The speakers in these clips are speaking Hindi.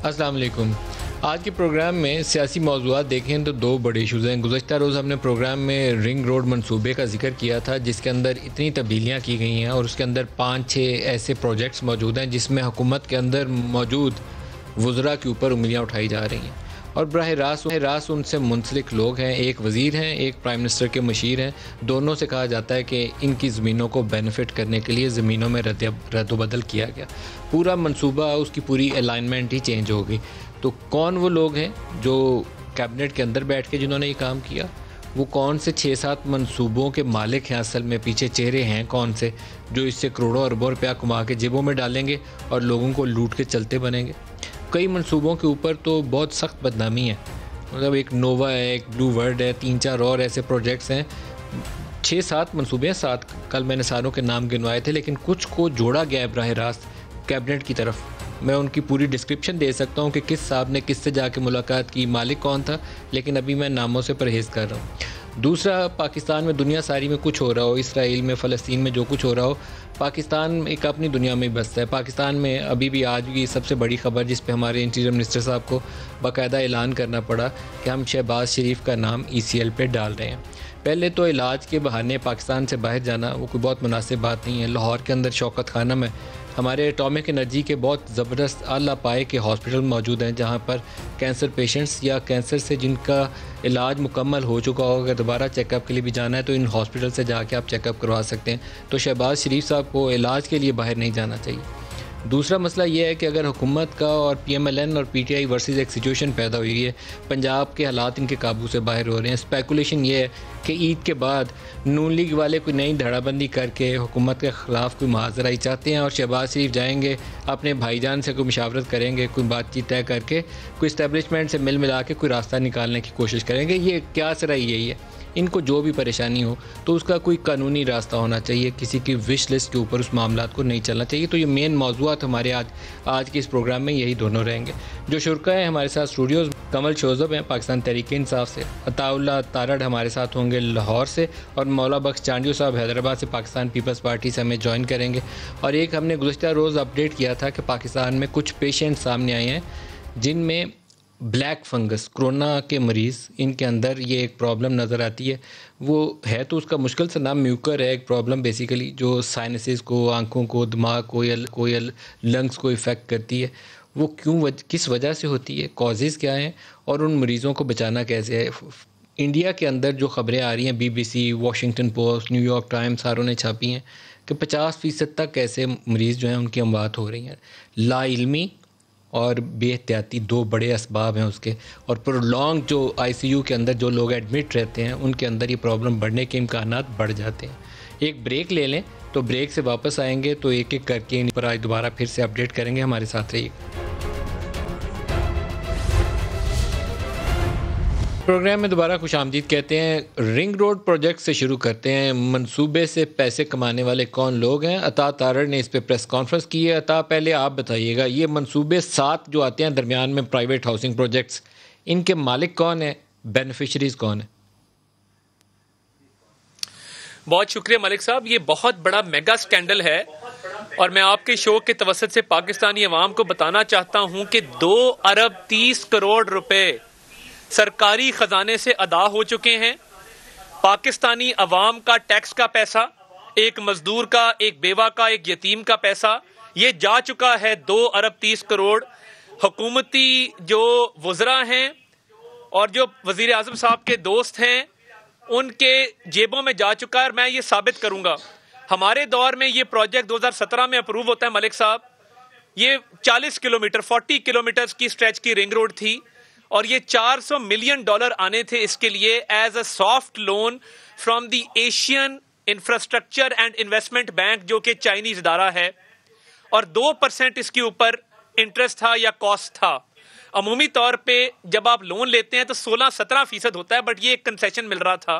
अस्सलाम वालेकुम। आज के प्रोग्राम में सियासी मौज़ूआत देखें तो दो बड़े इशूज़ हैं। गुज़श्ता रोज़ हमने प्रोग्राम में रिंग रोड मंसूबे का जिक्र किया था, जिसके अंदर इतनी तब्दीलियाँ की गई हैं और उसके अंदर 5-6 ऐसे प्रोजेक्ट्स मौजूद हैं जिसमें हुकूमत के अंदर मौजूद वज़रा के ऊपर उंगलियाँ उठाई जा रही हैं और बराह रास्त उनसे मुंसलिक लोग हैं। एक वज़ीर हैं, एक प्राइम मिनिस्टर के मशीर हैं। दोनों से कहा जाता है कि इनकी ज़मीनों को बेनिफिट करने के लिए ज़मीनों में रद्द-बदल किया गया। पूरा मंसूबा, उसकी पूरी अलाइनमेंट ही चेंज हो गई। तो कौन वो लोग हैं जो कैबिनेट के अंदर बैठ के जिन्होंने ये काम किया? वो कौन से 6-7 मंसूबों के मालिक हैं? असल में पीछे चेहरे हैं कौन से जो इससे करोड़ों अरबों रुपया कमा के जेबों में डालेंगे और लोगों को लूट के चलते बनेंगे? कई मंसूबों के ऊपर तो बहुत सख्त बदनामी है। मतलब एक नोवा है, एक ब्लू वर्ल्ड है, 3-4 और ऐसे प्रोजेक्ट्स हैं। 6-7 मंसूबे हैं, 7 कल मैंने सारों के नाम गिनवाए थे, लेकिन कुछ को जोड़ा गया है बराह रास्त कैबिनेट की तरफ। मैं उनकी पूरी डिस्क्रिप्शन दे सकता हूँ कि किस साहब ने किससे जाके मुलाकात की, मालिक कौन था, लेकिन अभी मैं नामों से परहेज़ कर रहा हूँ। दूसरा, पाकिस्तान में दुनिया सारी में कुछ हो रहा हो, इसराइल में, फ़लस्तीन में जो कुछ हो रहा हो, पाकिस्तान एक अपनी दुनिया में ही बसता है। पाकिस्तान में अभी भी आज भी सबसे बड़ी ख़बर जिस पे हमारे इंटीरियर मिनिस्टर साहब को बाकायदा ऐलान करना पड़ा कि हम शहबाज शरीफ का नाम ECL पे डाल रहे हैं। पहले तो इलाज के बहाने पाकिस्तान से बाहर जाना वो कोई बहुत मुनासिब बात नहीं है। लाहौर के अंदर शौकत खाना में हमारे एटॉमिक एनर्जी के बहुत ज़बरदस्त आला पाए के हॉस्पिटल मौजूद हैं, जहाँ पर कैंसर पेशेंट्स या कैंसर से जिनका इलाज मुकम्मल हो चुका हो, अगर दोबारा चेकअप के लिए भी जाना है तो इन हॉस्पिटल से जाके आप चेकअप करवा सकते हैं। तो शहबाज शरीफ साहब को इलाज के लिए बाहर नहीं जाना चाहिए। दूसरा मसला ये है कि अगर हुकूमत का और PMLN और PTI वर्सेस एक सिचुएशन पैदा हुई है, पंजाब के हालात इनके काबू से बाहर हो रहे हैं। स्पेकुलेशन ये है कि ईद के बाद नून लीग वाले कोई नई धड़ाबंदी करके हुकूमत के ख़िलाफ़ कोई मुहाज़रा ही चाहते हैं और शहबाज शरीफ जाएंगे, अपने भाईजान से कोई मुशावरत करेंगे, कोई बातचीत तय करके कोई इस्टेब्लिशमेंट से मिल मिला के कोई रास्ता निकालने की कोशिश करेंगे। ये क्या सरा यही है। इनको जो भी परेशानी हो तो उसका कोई कानूनी रास्ता होना चाहिए, किसी की विश लिस्ट के ऊपर उस मामला को नहीं चलना चाहिए। तो ये मेन मौज़ूआत हमारे आज के इस प्रोग्राम में यही दोनों रहेंगे। जो शुरका है हमारे साथ स्टूडियोज़, कमल शोज़ब हैं पाकिस्तान तहरीक-ए-इंसाफ से, अताउल्लाह तारड़ हमारे साथ होंगे लाहौर से, और मौला बख्श चांडियो साहब हैदराबाद से पाकिस्तान पीपल्स पार्टी से हमें ज्वाइन करेंगे। और एक हमने गुज़श्ता रोज़ अपडेट किया था कि पाकिस्तान में कुछ पेशेंट सामने आए हैं जिनमें ब्लैक फंगस, कोरोना के मरीज़, इनके अंदर ये एक प्रॉब्लम नज़र आती है। वो है तो उसका मुश्किल सा नाम म्यूकर है, एक प्रॉब्लम बेसिकली जो साइनसेस को, आँखों को, दिमाग को या लंग्स को इफ़ेक्ट करती है। वो किस वजह से होती है, कॉजेज़ क्या हैं और उन मरीज़ों को बचाना कैसे है। इंडिया के अंदर जो ख़बरें आ रही हैं, BBC, Washington post, New York times सारों ने छापी हैं कि 50% तक ऐसे मरीज़ जो हैं उनकी अमवात हो रही हैं। लाइल्मी और बेहतियाती दो बड़े असबाब हैं उसके, और प्रोलॉन्ग जो ICU के अंदर जो लोग एडमिट रहते हैं उनके अंदर ये प्रॉब्लम बढ़ने के इम्कानात बढ़ जाते हैं। एक ब्रेक ले लें, तो ब्रेक से वापस आएंगे तो एक एक करके इन पर आज दोबारा फिर से अपडेट करेंगे। हमारे साथ रहिए। प्रोग्राम में दोबारा खुशामदीद कहते हैं। रिंग रोड प्रोजेक्ट से शुरू करते हैं। मंसूबे से पैसे कमाने वाले कौन लोग हैं? अता तारड़ ने इस पे प्रेस कॉन्फ्रेंस की है। अता, पहले आप बताइएगा, ये मंसूबे 7 जो आते हैं दरमियान में प्राइवेट हाउसिंग प्रोजेक्ट्स, इनके मालिक कौन है, बेनिफिशरीज कौन है? बहुत शुक्रिया मलिक साहब। ये बहुत बड़ा मेगा स्कैंडल है और मैं आपके शो के तवसत से पाकिस्तानी अवाम को बताना चाहता हूं कि 2 अरब 30 करोड़ रुपए सरकारी खजाने से अदा हो चुके हैं। पाकिस्तानी अवाम का टैक्स का पैसा, एक मजदूर का, एक बेवा का, एक यतीम का पैसा, ये जा चुका है 2 अरब 30 करोड़। हुकूमती जो वज़रा हैं और जो वज़ीर आज़म साहब के दोस्त हैं उनके जेबों में जा चुका है। और मैं ये साबित करूंगा, हमारे दौर में ये प्रोजेक्ट 2017 में अप्रूव होता है मलिक साहब। ये 40 किलोमीटर 40 किलोमीटर की स्ट्रेच की रिंग रोड थी और ये $400 मिलियन आने थे इसके लिए as a soft loan from the Asian infrastructure and investment bank, जो कि चाइनीज इदारा है, और 2% इसके ऊपर इंटरेस्ट था या कॉस्ट था। अमूमी तौर पे जब आप लोन लेते हैं तो 16-17% होता है, बट ये एक कंसेशन मिल रहा था।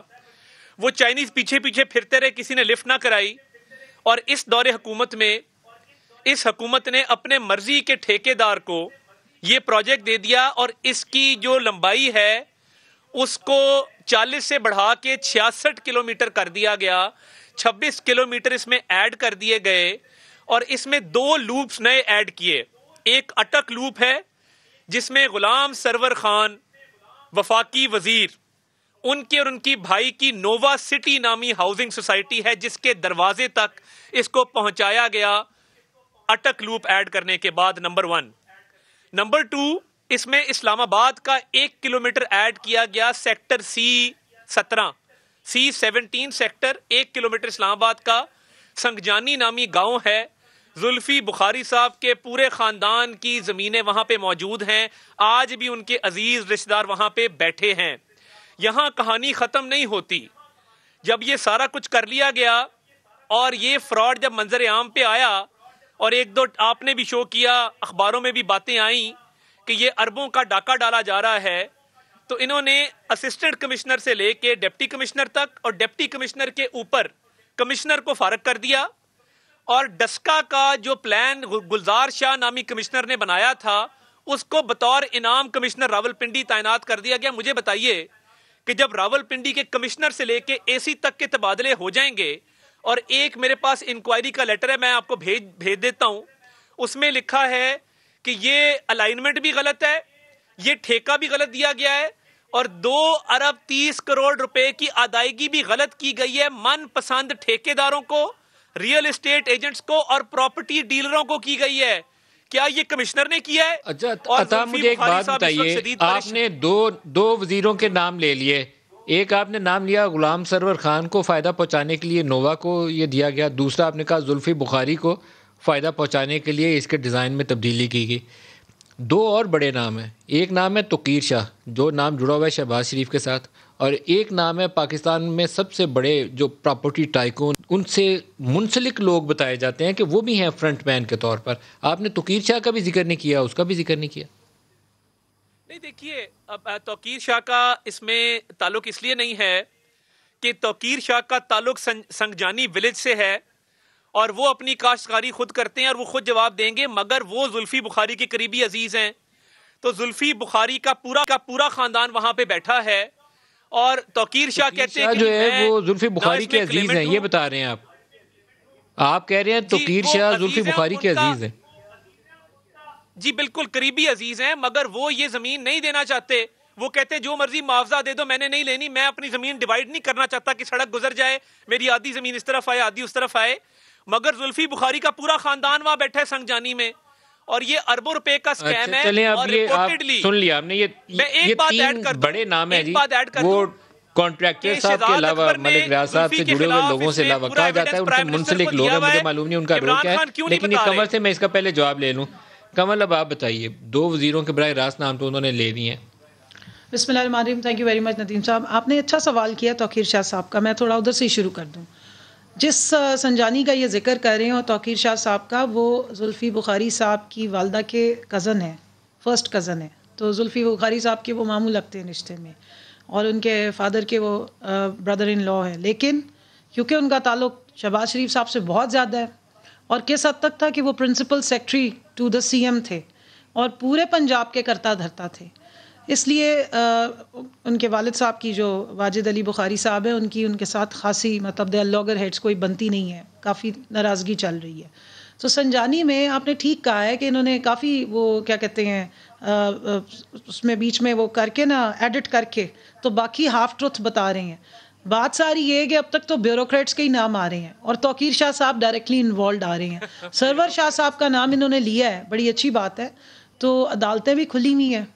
वो चाइनीज पीछे पीछे फिरते रहे, किसी ने लिफ्ट ना कराई, और इस दौरे हुकूमत में इस हुकूमत ने अपने मर्जी के ठेकेदार को ये प्रोजेक्ट दे दिया और इसकी जो लंबाई है उसको 40 से बढ़ा के 66 किलोमीटर कर दिया गया। 26 किलोमीटर इसमें ऐड कर दिए गए और इसमें 2 लूप्स नए ऐड किए। एक अटक लूप है, जिसमें गुलाम सरवर खान वफाकी वजीर, उनके और उनकी भाई की नोवा सिटी नामी हाउसिंग सोसाइटी है, जिसके दरवाजे तक इसको पहुंचाया गया अटक लूप ऐड करने के बाद। नंबर 1। नंबर 2, इसमें इस्लामाबाद का 1 किलोमीटर ऐड किया गया। Sector C17 C17 sector 1 kilometre Islamabad का संगजानी नामी गांव है। जुल्फी बुखारी साहब के पूरे खानदान की जमीनें वहां पे मौजूद हैं। आज भी उनके अजीज रिश्तेदार वहां पे बैठे हैं। यहां कहानी खत्म नहीं होती। जब ये सारा कुछ कर लिया गया और ये फ्रॉड जब मंजर आम पे आया और एक दो आपने भी शो किया, अखबारों में भी बातें आई कि ये अरबों का डाका डाला जा रहा है, तो इन्होंने असिस्टेंट कमिश्नर से लेके डिप्टी कमिश्नर तक और डिप्टी कमिश्नर के ऊपर कमिश्नर को फारग कर दिया और डस्का का जो प्लान गुलजार शाह नामी कमिश्नर ने बनाया था उसको बतौर इनाम कमिश्नर रावलपिंडी तैनात कर दिया गया। मुझे बताइए कि जब रावलपिंडी के कमिश्नर से लेके एसी तक के तबादले हो जाएंगे, और एक मेरे पास इंक्वायरी का लेटर है, मैं आपको भेज देता हूं, उसमें लिखा है कि ये अलाइनमेंट भी गलत है, ये ठेका भी गलत दिया गया है और 2 अरब 30 करोड़ रुपए की अदायगी भी गलत की गई है मनपसंद ठेकेदारों को, रियल एस्टेट एजेंट्स को और प्रॉपर्टी डीलरों को की गई है। क्या ये कमिश्नर ने किया है? अच्छा अता, मुझे एक बात बताइए, आपने दो वजीरों के नाम ले लिए। एक आपने नाम लिया गुलाम सरवर खान को फ़ायदा पहुंचाने के लिए नोवा को ये दिया गया, दूसरा आपने कहा जुल्फी बुखारी को फ़ायदा पहुंचाने के लिए इसके डिज़ाइन में तब्दीली की गई। 2 और बड़े नाम हैं। एक नाम है तोकीर शाह, जो नाम जुड़ा हुआ है शहबाज शरीफ के साथ, और एक नाम है पाकिस्तान में सबसे बड़े जो प्रॉपर्टी टाइकून, उनसे मुंसलिक लोग बताए जाते हैं कि वो भी हैं फ्रंटमैन के तौर पर। आपने तोकीर शाह का भी जिक्र नहीं किया, उसका भी जिक्र नहीं किया। नहीं, देखिए, अब तोकीर शाह का इसमें ताल्लुक इसलिए नहीं है कि तोकीर शाह का ताल्लुक संगजानी विलेज से है और वो अपनी काश्तकारी खुद करते हैं और वो खुद जवाब देंगे, मगर वो जुल्फी बुखारी के करीबी अजीज हैं। तो जुल्फी बुखारी का पूरा खानदान वहां पे बैठा है और तोकीर शाह कहते हैं जो है वो जुल्फी बुखारी के अजीज हैं, ये बता रहे हैं आप कह रहे हैं तोकीर शाह जुल्फी बुखारी के अजीज हैं। जी बिल्कुल करीबी अजीज हैं, मगर वो ये जमीन नहीं देना चाहते। वो कहते हैं जो मर्जी मुआवजा दे दो, मैंने नहीं लेनी, मैं अपनी जमीन डिवाइड नहीं करना चाहता कि सड़क गुजर जाए, मेरी आधी जमीन इस तरफ आए आधी उस तरफ आए। मगर जुल्फी बुखारी का पूरा खानदान वहां बैठा है संगजानी में और ये अरबों रुपए का स्कैम है। चलें, और रिपोर्टेडली सुन लिया आपने, ये 3 बड़े नाम है जी। वो कॉन्ट्रैक्टर साहब के अलावा मलिक रियाज साहब से जुड़े हुए लोगों से अलावा कहा जाता है उनसे मुंसलिक लोग हैं, मुझे मालूम नहीं उनका रोल क्या है, लेकिन ये कमल से मैं इसका पहले जवाब ले लूं। कमल, अब आप बताइए, 2 वजीरों के बराह रास्त नाम तो उन्होंने ले लिए हैं। बिस्मिल्लाहिर्रहमानिर्रहीम। Thank you very much Nadeem साहब, आपने अच्छा सवाल किया तोकीर शाह साहब का। मैं थोड़ा उधर से ही शुरू कर दूं। जिस संजानी का ये जिक्र कर रहे हैं और तोकीर शाह साहब का, वो जुल्फी बुखारी साहब की वालदा के कज़न है, फर्स्ट कज़न है। तो जुल्फी बुखारी साहब के वो मामू लगते हैं रिश्ते में और उनके फादर के वो ब्रदर इन लॉ है। लेकिन क्योंकि उनका ताल्लुक शहबाज शरीफ साहब से बहुत ज़्यादा है और किस हद तक था कि वो principal secretary to the CM थे और पूरे पंजाब के करता धरता थे, इसलिए उनके वालिद साहब की जो वाजिद अली बुखारी साहब है, उनके साथ खासी मतलब दे लॉगर हेड्स कोई बनती नहीं है, काफ़ी नाराज़गी चल रही है। तो संजानी में आपने ठीक कहा है कि इन्होंने काफ़ी वो क्या कहते हैं उसमें बीच में वो करके ना एडिट करके तो बाकी हाफ ट्रुथ बता रहे हैं। बात सारी ये है कि अब तक तो ब्यूरोक्रेट्स के ही नाम आ रहे हैं और तोकीर शाह साहब डायरेक्टली इन्वॉल्व आ रहे हैं। सरवर शाह साहब का नाम इन्होंने लिया है, बड़ी अच्छी बात है। तो अदालतें भी खुली हुई हैं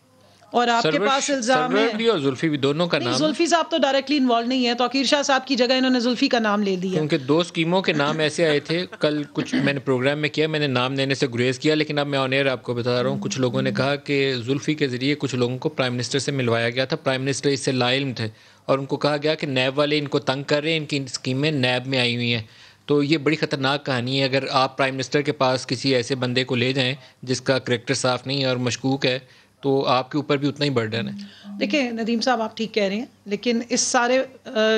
और आपके पास इल्जाम है भी और जुल्फी भी, दोनों का नाम। जुल्फी साहब तो डायरेक्टली इन्वॉल्व नहीं है, तोकीर शाह साहब की जगह इन्होंने जुल्फी का नाम ले लिया। उनके 2 स्कीमों के नाम ऐसे आए थे, कल कुछ मैंने प्रोग्राम में किया, मैंने नाम लेने से गुरेज किया, लेकिन अब मैं ऑन एयर आपको बता रहा हूँ। कुछ लोगों ने कहा कि जुल्फी के ज़रिए कुछ लोगों को प्राइम मिनिस्टर से मिलवाया गया था, प्राइम मिनिस्टर इससे लाइल्म थे और उनको कहा गया कि नैब वाले इनको तंग कर रहे हैं, इनकी स्कीमें नैब में आई हुई हैं। तो ये बड़ी ख़तरनाक कहानी है। अगर आप प्राइम मिनिस्टर के पास किसी ऐसे बंदे को ले जाएं जिसका करैक्टर साफ़ नहीं है और मशकूक है, तो आपके ऊपर भी उतना ही बर्डन है। देखिए नदीम साहब, आप ठीक कह रहे हैं, लेकिन इस सारे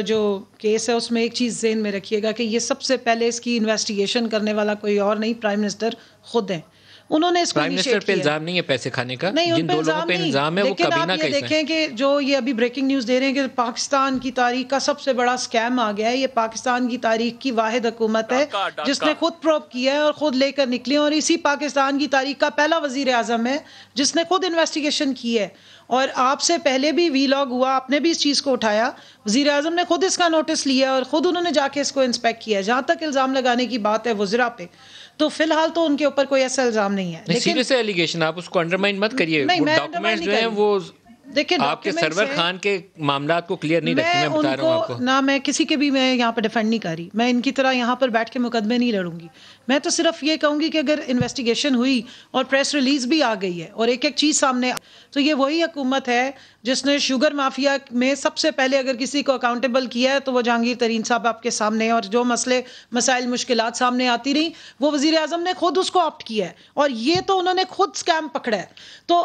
जो केस है उसमें एक चीज़ ज़हन में रखिएगा कि ये सबसे पहले इसकी इन्वेस्टिगेशन करने वाला कोई और नहीं, प्राइम मिनिस्टर खुद हैं। उन्होंने इसको प्राइम मिनिस्टर इनिशिएट पे किया। इल्जाम नहीं है पैसे खाने का, नहीं, जिन उन पे दो लोगों पे इल्जाम है वो लेकिन काबीना आप का ये हिस्सा है। देखें कि जो ये अभी ब्रेकिंग न्यूज़ दे रहे हैं कि पाकिस्तान की तारीख का सबसे बड़ा स्कैम आ गया है। ये पाकिस्तान की तारीख की वाहिद हुकूमत है जिसने खुद प्रोब किया है और खुद लेकर निकली, और इसी पाकिस्तान की तारीख का पहला वजीर आजम है जिसने खुद इन्वेस्टिगेशन की है। और आपसे पहले भी वीलॉग हुआ, आपने भी इस चीज़ को उठाया, वजीर आजम ने खुद इसका नोटिस लिया और खुद उन्होंने जाके इसको इंस्पेक्ट किया। जहाँ तक इल्ज़ाम लगाने की बात है वज़रा पे, तो फिलहाल तो उनके ऊपर कोई ऐसा इल्ज़ाम नहीं है। लेकिन सीरियस एलिगेशन, आप उसको अंडरमाइन मत करिए। नहीं, वो मैं डॉक्यूमेंट्स undermine जो हैं नहीं वो देखिए आपके सर्वर खान के मामलात को क्लियर नहीं रखती, मैं बता रहा हूँ आपको। ना मैं किसी के भी मैं यहाँ पर डिफेंड नहीं कर रही, मैं इनकी तरह यहाँ पर बैठ के मुकदमे नहीं लड़ूंगी। मैं तो सिर्फ ये कहूंगी कि अगर इन्वेस्टिगेशन हुई और प्रेस रिलीज भी आ गई है और एक एक चीज़ सामने, तो ये वही हुकूमत है जिसने शुगर माफिया में सबसे पहले अगर किसी को अकाउंटेबल किया है तो वो जहांगीर तरीन साहब आपके सामने हैं। और जो मसले मसाइल मुश्किलात सामने आती रही वो वजीर आजम ने खुद उसको ऑप्ट किया है, और ये तो उन्होंने खुद स्कैम पकड़ा है। तो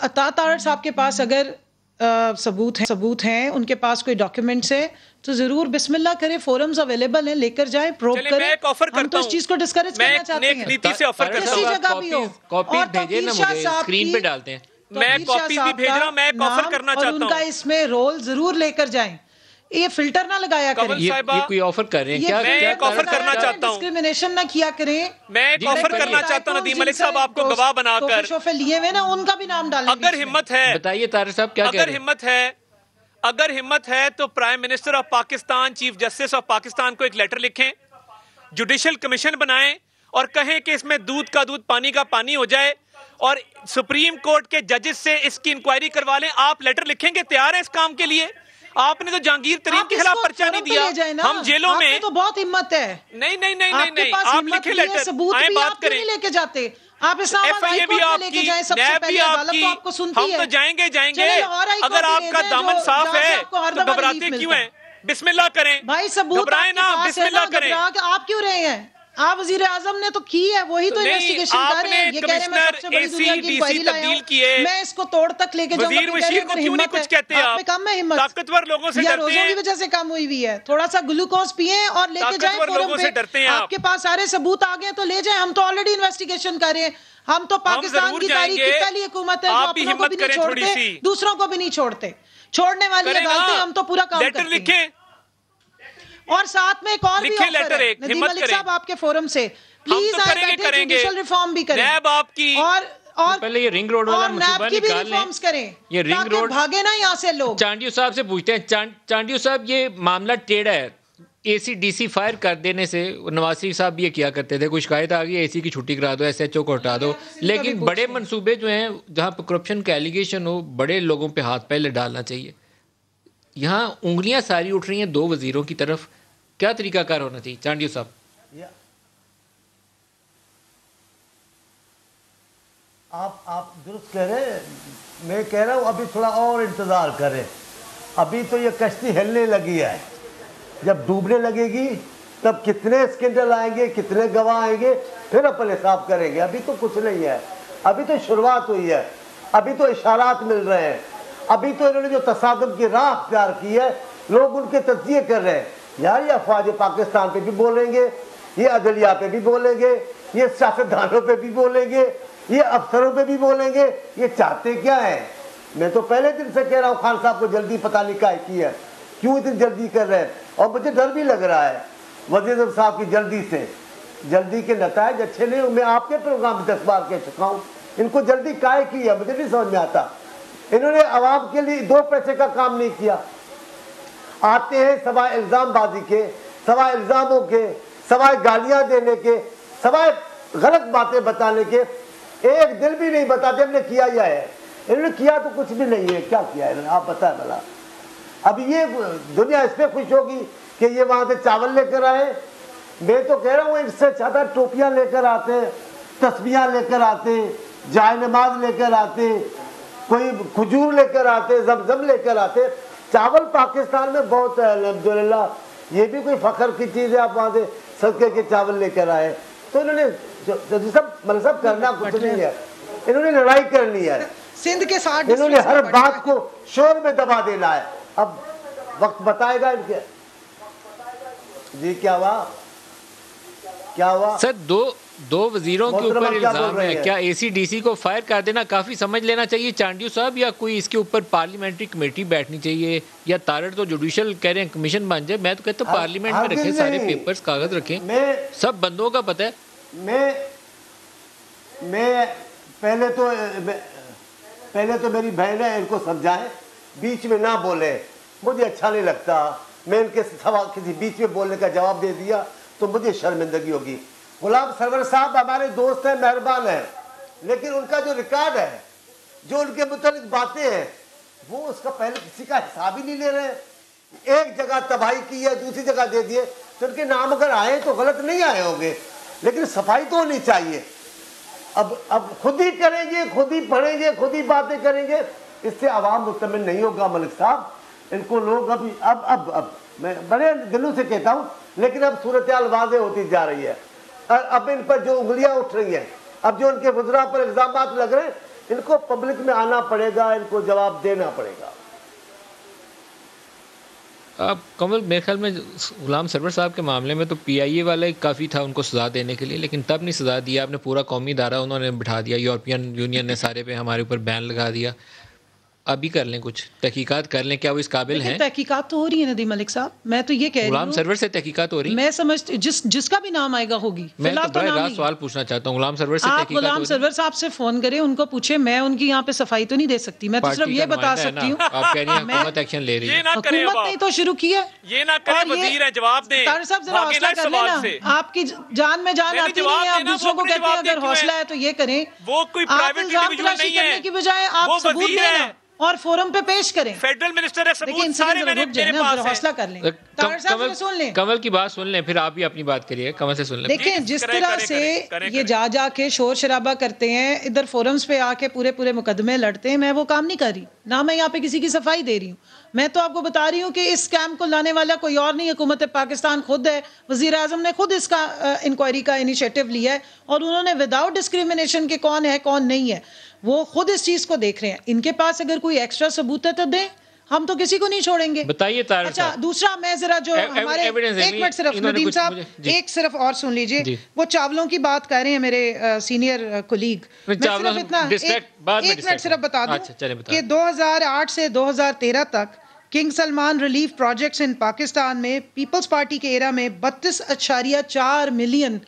अता तारड़ साहब के पास अगर सबूत हैं, उनके पास कोई डॉक्यूमेंट्स है तो जरूर बिस्मिल्लाह करें, फोरम्स अवेलेबल हैं, लेकर जाएं, प्रोब करें। मैं एक ऑफर हम करता तो इस चीज को डिस्करेज करना चाहते हैं। नीति से ऑफर करता किसी हूं, जगह भी हो, कॉपीज भेजिए ना मुझे, स्क्रीन पे डालते हैं। मैं कॉपीज भी भेज रहा हूं, मैं एक ऑफर करना चाहता हूं, उनका इसमें रोल जरूर लेकर जाएं। ये फिल्टर ना लगाया करें। ये कोई ऑफर कर रहे हैं क्या? मैं एक ऑफर करना चाहता हूं, डिस्क्रिमिनेशन ना किया करें। मैं एक ऑफर करना चाहता हूं नदीम मलिक साहब, आपको गवाह बनाकर शोफे लिए हुए ना उनका भी नाम डालें। अगर हिम्मत है, बताइए तारड़ साहब क्या कह रहे हैं? अगर हिम्मत है तो prime minister of Pakistan, chief justice of Pakistan को एक लेटर लिखें, जुडिशियल कमीशन बनाएं और कहें कि इसमें दूध का दूध पानी का पानी हो जाए, और सुप्रीम कोर्ट के जजेस से इसकी इंक्वायरी करवा लें। आप लेटर लिखेंगे, तैयार है इस काम के लिए? आपने तो जहांगीर तरीन के खिलाफ पर्चा नहीं दिया, हम जेलों में। तो बहुत हिम्मत है। नहीं, आप लिखे लेटर, आए बात करें। लेके जाते आप इस्लामाबाद हाई कोर्ट में लेके जाएं, सबसे पहले अदालत तो आपको सुनती है। हम तो जाएंगे। अगर आपका दामन साफ है तो घबराते क्यों हैं? बिस्मिल्लाह करें भाई, सबूत घबराए ना, बिस्मिल्लाह करें। आप क्यों रहे हैं? आप वजीर आजम ने तो की है, वही तो इन्वेस्टिगेशन कर रहे हैं। ये कह रहे हैं मैं सबसे बड़ी दुनिया की इंक्वायरी लाया हूं, मैं इसको तोड़ तक लेके जाऊंगा। वजीर बशीर को क्यों नहीं कुछ कहते आप? में कम है हिम्मत, ताकतवर लोगों से डरते रोजों हैं, की वजह से कम हुई हुई है। थोड़ा सा ग्लूकोज पिए और लेके जाए फोरम पे। आपके पास सारे सबूत आ गए तो ले जाए। हम तो ऑलरेडी इन्वेस्टिगेशन कर रहे हैं। हम तो पाकिस्तान की तारीख की पहली हुकूमत है जो अपनों को भी नहीं छोड़ते, दूसरों को भी नहीं छोड़ते। छोड़ने वाली अदालतें, हम तो पूरा काम करते हैं। और साथ में एक और भी ऑफर है नदीम मलिक साहब आपके फोरम से, प्लीज करेंगे रिफॉर्म भी करें, नैब आपकी, और पहले ये रिंग रोड वाला मंसूबा निकाल लें, करें, ये रिंग रोड भागे ना यहाँ से लोग। चांडियो साहब से पूछते हैं, चांडियो साहब ये मामला टेढ़ा है, एसी-डीसी फायर कर देने से नवाज शरीफ साहब ये किया करते थे, कोई शिकायत आ गई एसी की छुट्टी करा दो, एसएचओ को हटा दो, लेकिन बड़े मंसूबे जो हैं जहाँ पर करप्शन का एलिगेशन हो, बड़े लोगों पे हाथ पहले डालना चाहिए। यहाँ उंगलियां सारी उठ रही हैं दो वजीरों की तरफ, क्या तरीकाकार होना चाहिए चांडियो साहब? आप दुरुस्त कह रहे हैं, मैं कह रहा हूँ अभी थोड़ा और इंतज़ार करें। अभी तो ये कश्ती हिलने लगी है, जब डूबने लगेगी तब कितने स्कैंडल आएंगे, कितने गवाह आएंगे, फिर अपन हिसाब करेंगे। अभी तो कुछ नहीं है, अभी तो शुरुआत हुई है, अभी तो इशारात मिल रहे हैं। अभी तो इन्होंने जो तसादम की राह अख्तियार की है, लोग उनके तज्जिए कर रहे हैं। यार ये अफवाज पाकिस्तान पे भी बोलेंगे, ये अदलिया पे भी बोलेंगे, ये सियासतदानों पे भी बोलेंगे, ये अफसरों पे भी बोलेंगे। ये चाहते क्या है? मैं तो पहले दिन से कह रहा हूँ खान साहब को जल्दी पता नहीं क्या की है, क्यों इतनी जल्दी कर रहे हैं। और मुझे डर भी लग रहा है वज़ीर साहब की जल्दी से, जल्दी के नतायज अच्छे नहीं। मैं आपके प्रोग्राम में 10 बार कह चुका हूँ, इनको जल्दी काहे की है मुझे नहीं समझ में आता। इन्होंने आवाम के लिए 2 पैसे का काम नहीं किया। आते हैं सवाए इल्ज़ामबाजी के, सवाए इल्ज़ामों के, सवाए गालियाँ देने के, सवाए गलत बातें बताने के, एक दिल भी नहीं बताते हमने किया या है। इन्होंने किया तो कुछ भी नहीं है। क्या किया है आप बताएं भला? अब ये दुनिया इस पर खुश होगी कि ये वहाँ से चावल लेकर आए। मैं तो कह रहा हूँ इससे ज़्यादा टोपियाँ लेकर आते, तस्बीहां लेकर आते, जाय नमाज लेकर आते, कोई खजूर लेकर आते, जमजम लेकर आते। चावल पाकिस्तान में बहुत है अल्हम्दुलिल्लाह, ये भी कोई फख्र की चीज़ है। आप वहाँ से सदके के चावल लेकर आए तो इन्होंने सब करना कुछ नहीं है, इन्होंने लड़ाई करनी है सिंध के साथ, इन्होंने हर बात को शोर में दबा देना है। अब वक्त बताएगा इनके। जी क्या हुआ सर? दो वजीरों के मोहतरमा ऊपर क्या बोल इल्जाम रही है, है? क्या एसीडीसी को फायर कर देना काफी समझ लेना चाहिए चांडियो साहब, या कोई इसके ऊपर पार्लियामेंट्री कमेटी बैठनी चाहिए, या तारड़ तो जुडिशल कह रहे हैं कमीशन बन जाए। मैं तो कहता हूँ पार्लियामेंट में रखें, सारे पेपर्स कागज रखें, सब बंदों का पता है। मैं पहले तो मेरी बहन है, इनको समझाएं, बीच में ना बोले, मुझे अच्छा नहीं लगता। मैं इनके सवाल किसी बीच में बोलने का जवाब दे दिया तो मुझे शर्मिंदगी होगी। गुलाम सरवर साहब हमारे दोस्त हैं, मेहरबान हैं, लेकिन उनका जो रिकॉर्ड है, जो उनके मुतालिक बातें हैं, वो उसका पहले किसी का हिसाब ही नहीं ले रहे। एक जगह तबाही की है, दूसरी जगह दे दिए, तो उनके नाम अगर आए तो गलत नहीं आए होंगे, लेकिन सफाई तो होनी चाहिए। अब खुद ही करेंगे, खुद ही पढ़ेंगे, खुद ही बातें करेंगे, इससे आवाम मुतमिन नहीं होगा। मलिक साहब, इनको लोग अब मैं बड़े दिलों से कहता हूँ, लेकिन अब सूरत हाल वाज़ेह होती जा रही है। अब इन पर जो उंगलियां उठ रही हैं, अब जो उनके वज़रा पर इल्ज़ामात लग रहे हैं, इनको पब्लिक में आना पड़ेगा, इनको जवाब देना पड़ेगा। अब कमल, मेरे ख्याल में गुलाम सरवर साहब के मामले में तो पीआईए वाला ही काफ़ी था उनको सज़ा देने के लिए, लेकिन तब नहीं सज़ा दिया। आपने पूरा कौमी इदारा उन्होंने बिठा दिया, यूरोपियन यूनियन ने सारे पे हमारे ऊपर बैन लगा दिया। अभी कर लें, कुछ तहकीकात कर लें, क्या वो इस काबिल हैं? तहकीकात तो हो रही है नदीम मलिक साहब, मैं तो ये कह रही हूँ गुलाम सरवर से तहकीकात हो रही है। मैं समझती जिसका भी नाम आएगा होगी। मैं तो बड़ा राज सवाल पूछना चाहता हूँ, गुलाम सरवर से तहकीकात हो रही है? गुलाम सरवर साहब से फोन करें, उनको पूछे, मैं उनकी यहाँ पे सफाई तो नहीं दे सकती, मैं तो सिर्फ ये बता सकती हूँ। आप कह रही हैं हुकूमत एक्शन ले रही है, हुकूमत नहीं तो शुरू की है, ये ना करें, वजीर है, जवाब दें। तारड़ साहब जरा हौसला कर लेना, आपकी जान में जान आती नहीं है, आप दूसरों को कहते हैं अगर हौसला है तो ये करें। वो कोई प्राइवेट इंडिविजुअल नहीं है, की बजाय आप सबूत दें और फोरम पे पेश करें। फेडरल मिनिस्टर है, सबूत सारे मेरे पास है। हौसला कर लें, तारड़ साहब से सुन लें, कमल की बात सुन लें, फिर आप भी अपनी बात करिए। कमल से सुन लें। देखें जिस तरह से ये जा के शोर शराबा करते हैं, इधर फोरम्स पे आके पूरे मुकदमे लड़ते हैं, मैं वो काम नहीं कर रही ना, मैं यहाँ पे किसी की सफाई दे रही हूँ। मैं तो आपको बता रही हूँ कि इस स्कैम को लाने वाला कोई और नहीं, हुकूमत पाकिस्तान खुद है। वज़ीर आज़म ने खुद इसका इंक्वायरी का इनिशिएटिव लिया है और उन्होंने विदाउट डिस्क्रिमिनेशन के कौन है कौन नहीं है, वो खुद इस चीज़ को देख रहे हैं। इनके पास अगर कोई एक्स्ट्रा सबूत है तो दें, हम तो किसी को नहीं छोड़ेंगे। बताइए तारड़ अच्छा, साहब। दूसरा मैं जरा जो हमारे एक मिनट सिर्फ नदीम साहब, एक सिर्फ और सुन लीजिए, वो चावलों की बात कर रहे हैं मेरे सीनियर कोलीग, मैं सिर्फ इतना एक मिनट सिर्फ बता दूं कि 2008 से 2013 तक king Salman relief projects in Pakistan में पीपल्स पार्टी के एरा में 32.4 मिलियन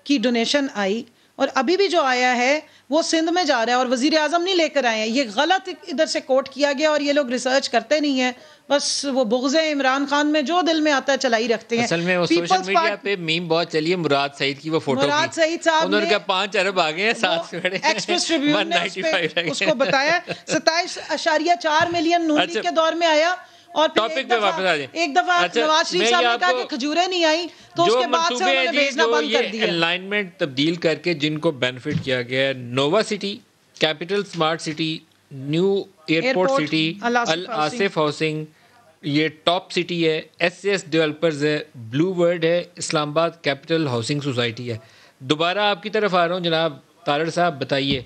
की डोनेशन आई, और अभी भी जो आया है वो सिंध में जा रहा है और वजीर आजम नहीं लेकर आए हैं। ये गलत इधर से कोट किया गया और ये लोग रिसर्च करते नहीं है, बस वो बुग़्ज़ इमरान खान में जो दिल में आता है चलाई रखते हैं। असल में वो सोशल मीडिया पे मीम बहुत चली है, मुराद सईद की वो फोटो, मुराद सईद साहब उन्होंने कहा 5 अरब आ गए हैं, 7 से बड़े एक्सप्रेस ट्रिब्यून ने उसको बताया 27.4 मिलियन नून लीग के दौर में आया। और टॉपिक पे वापस आ जाए। एक दफा नवाज शरीफ साहब ने कहा कि खजूरें नहीं आई, तो उसके बाद से उन्होंने भेजना बंद कर दिया। अलाइनमेंट तब्दील करके जिनको बेनिफिट किया गया है, Nova City, Capital Smart City, New Airport City, Al Asif Housing, ये टॉप सिटी है, एसएस डेवलपर्स है, ब्लू वर्ल्ड है, इस्लामाबाद कैपिटल हाउसिंग सोसाइटी है। दोबारा आपकी तरफ आ रहा हूँ जनाब तारड़ साहब, बताइए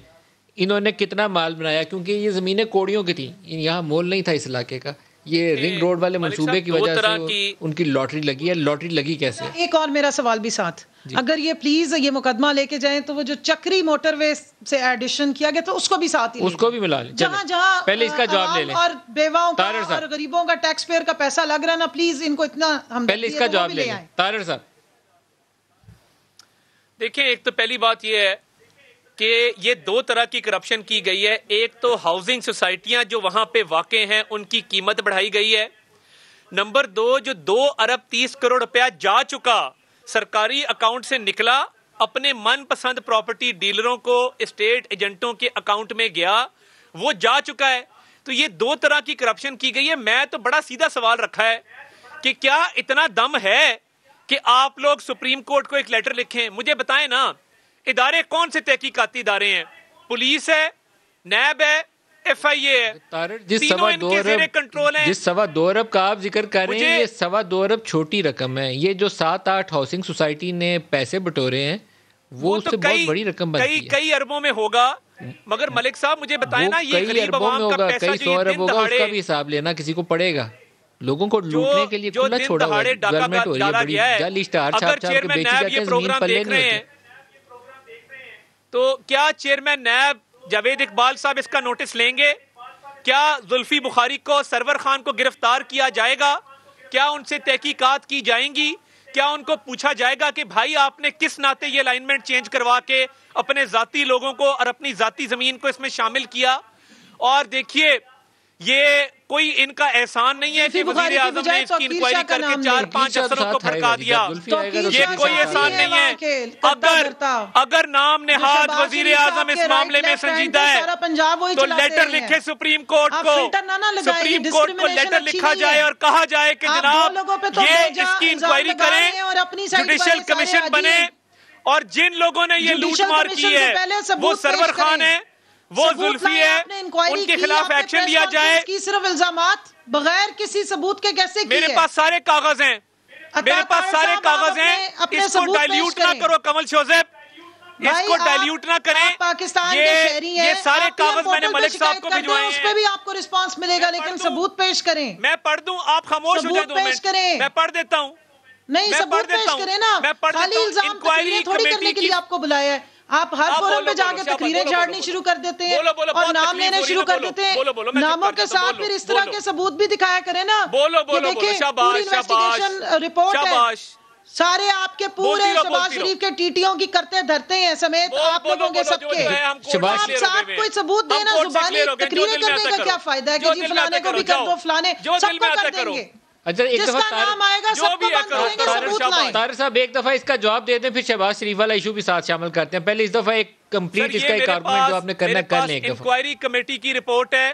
इन्होंने कितना माल बनाया, क्योंकि ये ज़मीनें कोड़ियों की थी, यहाँ मोल नहीं था इस इलाके का। ये रिंग रोड वाले मंसूबे की वजह से उनकी लॉटरी लगी है। लॉटरी लगी कैसे? एक और मेरा सवाल भी साथ, अगर ये प्लीज ये मुकदमा लेके जाएं तो वो जो चक्री मोटरवे से एडिशन किया गया तो उसको भी साथ ही उसको भी मिला लें। जहां पहले इसका जवाब ले लें। और बेवाओं का और गरीबों का टैक्स पेयर का पैसा लग रहा है ना, प्लीज इनको इतना हम पहले इसका जवाब ले लें। तारड़ साहब देखिए, एक तो पहली बात ये है कि ये 2 तरह की करप्शन की गई है। एक तो हाउसिंग सोसाइटियां जो वहां पे वाक़े हैं उनकी कीमत बढ़ाई गई है। नंबर 2, जो 2 अरब 30 करोड़ रुपया जा चुका सरकारी अकाउंट से निकला, अपने मनपसंद प्रॉपर्टी डीलरों को, एस्टेट एजेंटों के अकाउंट में गया, वो जा चुका है। तो ये 2 तरह की करप्शन की गई है। मैं तो बड़ा सीधा सवाल रखा है कि क्या इतना दम है कि आप लोग सुप्रीम कोर्ट को एक लेटर लिखें? मुझे बताएं ना, इदारे कौन से तहकीकाती इदारे हैं? पुलिस है, नैब है, FIA है, जिस 2.25 अरब का आप जिक्र कर रहे हैं, ये 2.25 अरब छोटी रकम है। ये जो 7-8 हाउसिंग सोसाइटी ने पैसे बटोरे हैं वो उससे बहुत बड़ी रकम बनती है। कई अरबों में होगा, मगर मलिक साहब मुझे बताएं ना, ये गरीब आवाम का पैसा जो ये दिन दहाड़े, उसका भी हिसाब लेना किसी को पड़ेगा। लोगों को लूटने के लिए खुला छोड़ा हुआ है, गवर्नमेंट हो रही है बड़ी जाली स्टार छाप छाप के बेची जाते हैं, जमीन पल्ले नहीं होती। तो क्या चेयरमैन नैब जावेद इकबाल साहब इसका नोटिस लेंगे? क्या जुल्फी बुखारी को, सरवर खान को गिरफ्तार किया जाएगा? क्या उनसे तहकीकात की जाएंगी? क्या उनको पूछा जाएगा कि भाई आपने किस नाते ये अलाइनमेंट चेंज करवा के अपने जाती लोगों को और अपनी जाती जमीन को इसमें शामिल किया? और देखिए, ये कोई इनका एहसान नहीं है कि वजीर आजम ने इसकी इंक्वायरी करके 4-5 अफसरों को भड़का दिया। ये कोई एहसान नहीं है। अगर नाम नेहाद वजीर आजम इस मामले में संजीदा है तो लेटर लिखे सुप्रीम कोर्ट को, सुप्रीम कोर्ट को लेटर लिखा जाए और कहा जाए कि जनाब ये इसकी इंक्वायरी करें, जुडिशियल कमीशन बने और जिन लोगों ने ये लूटमार की है वो सरवर खान है, वो जुल्फी है, उनके खिलाफ एक्शन लिया जाए। सिर्फ इल्जामात बगैर किसी सबूत के कैसे किए? मेरे पास सारे कागज हैं, मेरे पास सारे कागज हैं। इसको डाइल्यूट ना करो कमल शोजेब, इसको डाइल्यूट ना करें। पाकिस्तान के शहरी हैं, ये सारे कागज मैंने मलिक साहब को भिजवाए हैं, उस पे भी आपको रिस्पांस मिलेगा, लेकिन सबूत पेश करें। मैं पढ़ दूं, आप खामोश हो जाए 2 मिनट, मैं पढ़ देता हूं। नहीं, सबूत पेश करें ना, खाली इल्जाम तकरीरें थोड़ी करने के लिए आपको बुलाया है। आप हर फोरम पे जाके तकरीरें झाड़नी शुरू कर देते हैं और नाम लेने शुरू कर देते हैं। नामों के साथ फिर इस तरह के सबूत भी दिखाया करें ना। ये देखिए, पूरी इन्वेस्टिगेशन रिपोर्ट है, सारे आपके पूरे शहबाज शरीफ के टीटीओ की करते धरते हैं समेत आप लोगों के सबके। आप साथ कोई सबूत देना, जुबानी तकरीरें करने का क्या फायदा है कि जी फलाने को भी कर दो, फलाने सबको कर देंगे। अच्छा, एक दफा नाम आएगा सबको बंद करेंगे, सबूत लाएं। तारिक साहब एक दफा इसका जवाब दे दें, फिर शहबाज शरीफ वाला इशू भी साथ शामिल करते हैं। पहले इस दफा एक कंप्लीट इसका एक आर्गुमेंट जो आपने करना कर लें। इंक्वायरी कमेटी की रिपोर्ट है,